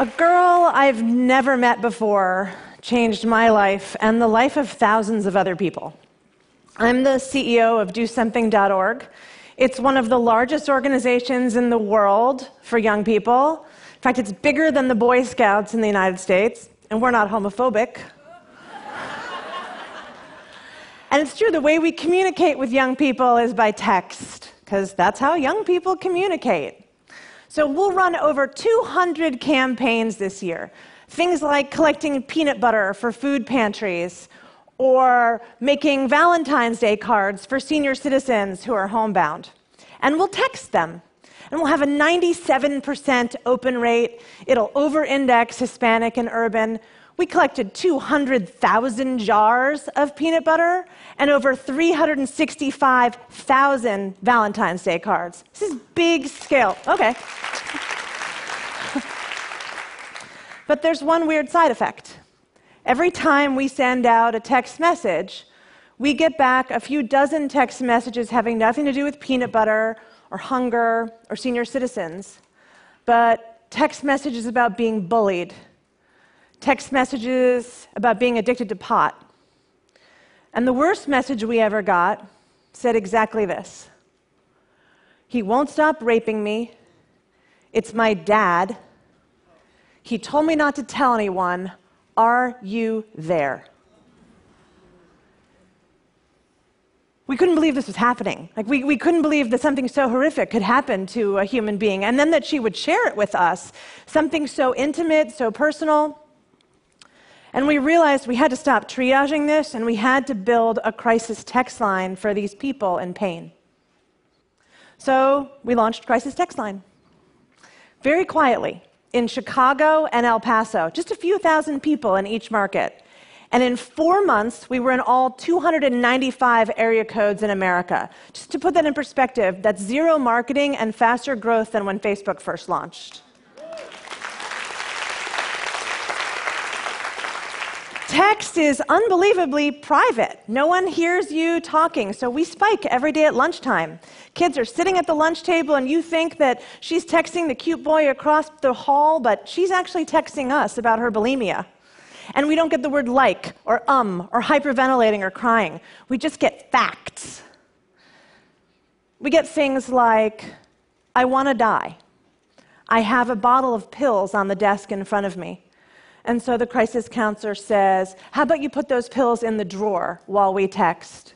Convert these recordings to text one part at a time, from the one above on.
A girl I've never met before changed my life and the life of thousands of other people. I'm the CEO of DoSomething.org. It's one of the largest organizations in the world for young people. In fact, it's bigger than the Boy Scouts in the United States, and we're not homophobic. And it's true, the way we communicate with young people is by text, because that's how young people communicate. So we'll run over 200 campaigns this year. Things like collecting peanut butter for food pantries, or making Valentine's Day cards for senior citizens who are homebound. And we'll text them. And we'll have a 97% open rate. It'll over-index Hispanic and urban. We collected 200,000 jars of peanut butter and over 365,000 Valentine's Day cards. This is big scale. Okay. But there's one weird side effect. Every time we send out a text message, we get back a few dozen text messages having nothing to do with peanut butter or hunger or senior citizens, but text messages about being bullied, text messages about being addicted to pot. And the worst message we ever got said exactly this: "He won't stop raping me. It's my dad. He told me not to tell anyone. Are you there?" We couldn't believe this was happening. We couldn't believe that something so horrific could happen to a human being, and then that she would share it with us, something so intimate, so personal. And we realized we had to stop triaging this, and we had to build a crisis text line for these people in pain. So we launched Crisis Text Line. Very quietly, in Chicago and El Paso, just a few thousand people in each market. And in 4 months, we were in all 295 area codes in America. Just to put that in perspective, that's zero marketing and faster growth than when Facebook first launched. Text is unbelievably private. No one hears you talking, so we spike every day at lunchtime. Kids are sitting at the lunch table, and you think that she's texting the cute boy across the hall, but she's actually texting us about her bulimia. And we don't get the word like, or hyperventilating, or crying. We just get facts. We get things like, "I want to die. I have a bottle of pills on the desk in front of me." And so the crisis counselor says, "How about you put those pills in the drawer while we text?"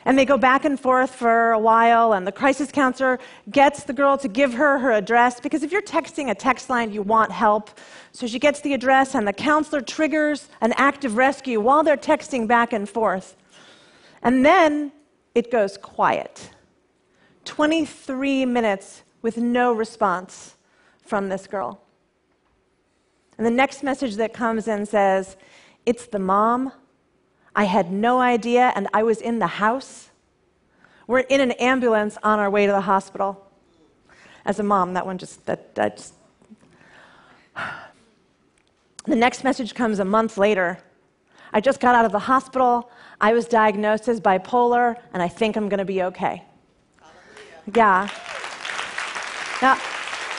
And they go back and forth for a while, and the crisis counselor gets the girl to give her her address, because if you're texting a text line, you want help. So she gets the address, and the counselor triggers an active rescue while they're texting back and forth. And then it goes quiet. 23 minutes with no response from this girl. And the next message that comes in says, "It's the mom. I had no idea, and I was in the house. We're in an ambulance on our way to the hospital." As a mom, that one just. The next message comes a month later. "I just got out of the hospital. I was diagnosed as bipolar, and I think I'm going to be okay." Yeah. Now,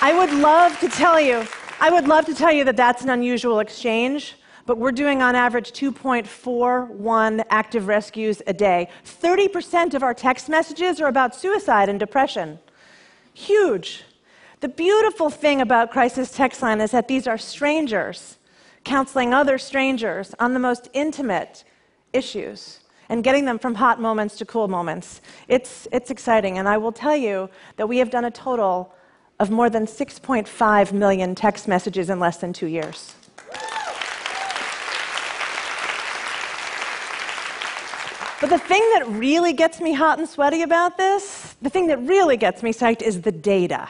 I would love to tell you that that's an unusual exchange, but we're doing on average 2.41 active rescues a day. 30% of our text messages are about suicide and depression. Huge. The beautiful thing about Crisis Text Line is that these are strangers counseling other strangers on the most intimate issues and getting them from hot moments to cool moments. It's exciting, and I will tell you that we have done a total of more than 6.5 million text messages in less than 2 years. But the thing that really gets me hot and sweaty about this, the thing that really gets me psyched, is the data.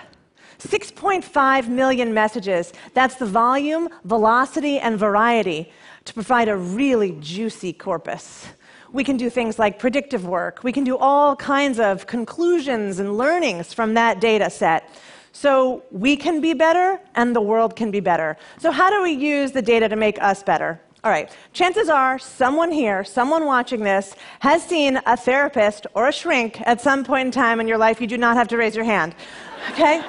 6.5 million messages. That's the volume, velocity, and variety to provide a really juicy corpus. We can do things like predictive work. We can do all kinds of conclusions and learnings from that data set. So we can be better, and the world can be better. So how do we use the data to make us better? All right, chances are someone here, someone watching this, has seen a therapist or a shrink at some point in time in your life. You do not have to raise your hand, okay?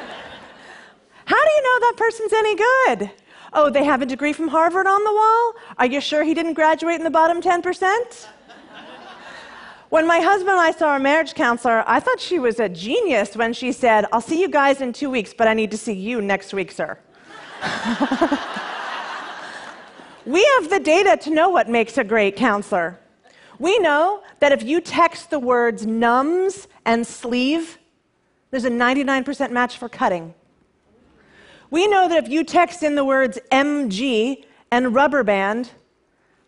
How do you know that person's any good? Oh, they have a degree from Harvard on the wall? Are you sure he didn't graduate in the bottom 10%? When my husband and I saw our marriage counselor, I thought she was a genius when she said, "I'll see you guys in 2 weeks, but I need to see you next week, sir." We have the data to know what makes a great counselor. We know that if you text the words numbs and sleeve, there's a 99% match for cutting. We know that if you text in the words MG and rubber band,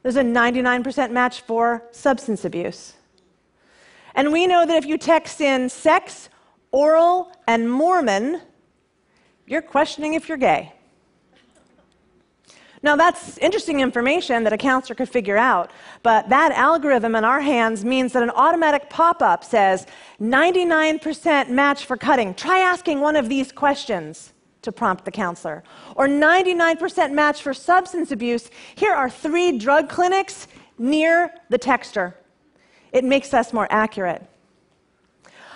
there's a 99% match for substance abuse. And we know that if you text in sex, oral, and Mormon, you're questioning if you're gay. Now, that's interesting information that a counselor could figure out, but that algorithm in our hands means that an automatic pop-up says 99% match for cutting. Try asking one of these questions to prompt the counselor. Or 99% match for substance abuse. Here are 3 drug clinics near the texter. It makes us more accurate.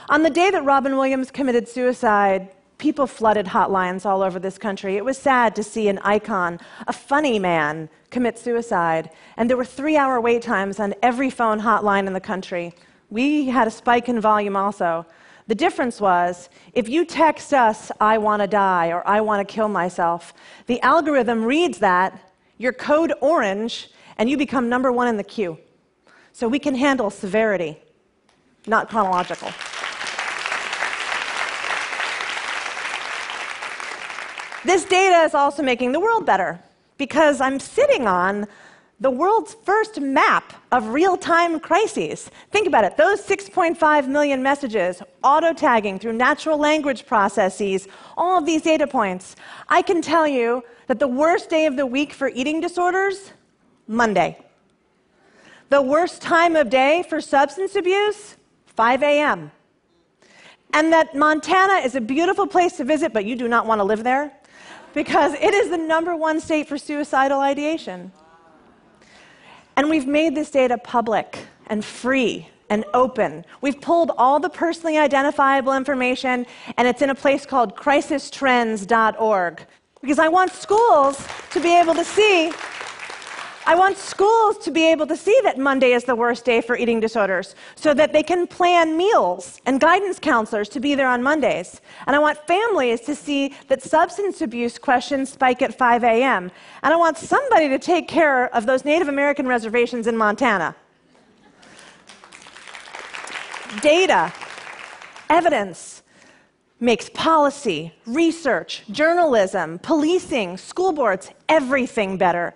On the day that Robin Williams committed suicide, people flooded hotlines all over this country. It was sad to see an icon, a funny man, commit suicide. And there were 3-hour wait times on every phone hotline in the country. We had a spike in volume also. The difference was, if you text us, "I want to die," or "I want to kill myself," the algorithm reads that, you're code orange, and you become number 1 in the queue. So we can handle severity, not chronological. This data is also making the world better, because I'm sitting on the world's first map of real-time crises. Think about it. Those 6.5 million messages, auto-tagging through natural language processes, all of these data points. I can tell you that the worst day of the week for eating disorders, Monday. The worst time of day for substance abuse, 5 a.m. And that Montana is a beautiful place to visit, but you do not want to live there, because it is the #1 state for suicidal ideation. And we've made this data public and free and open. We've pulled all the personally identifiable information, and it's in a place called crisistrends.org. Because I want schools to be able to see that Monday is the worst day for eating disorders, so that they can plan meals and guidance counselors to be there on Mondays. And I want families to see that substance abuse questions spike at 5 a.m. And I want somebody to take care of those Native American reservations in Montana. Data, evidence, makes policy, research, journalism, policing, school boards, everything better.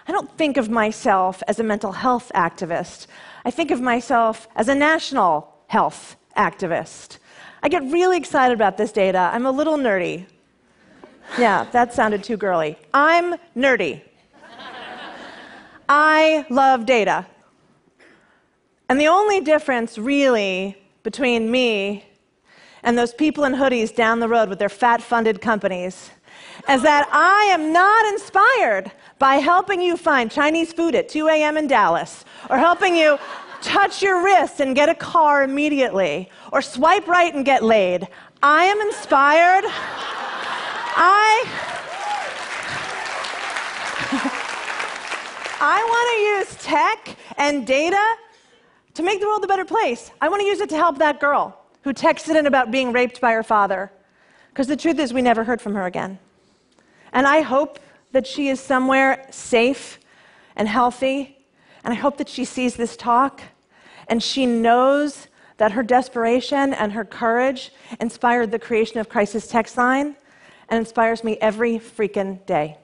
I don't think of myself as a mental health activist. I think of myself as a national health activist. I get really excited about this data. I'm a little nerdy. Yeah, that sounded too girly. I'm nerdy. I love data. And the only difference, really, between me and those people in hoodies down the road with their fat-funded companies is that I am not inspired by helping you find Chinese food at 2 a.m. in Dallas, or helping you touch your wrist and get a car immediately, or swipe right and get laid. I am inspired. I want to use tech and data to make the world a better place. I want to use it to help that girl who texted in about being raped by her father. Because the truth is, we never heard from her again. And I hope that she is somewhere safe and healthy, and I hope that she sees this talk, and she knows that her desperation and her courage inspired the creation of Crisis Text Line, and inspires me every freaking day.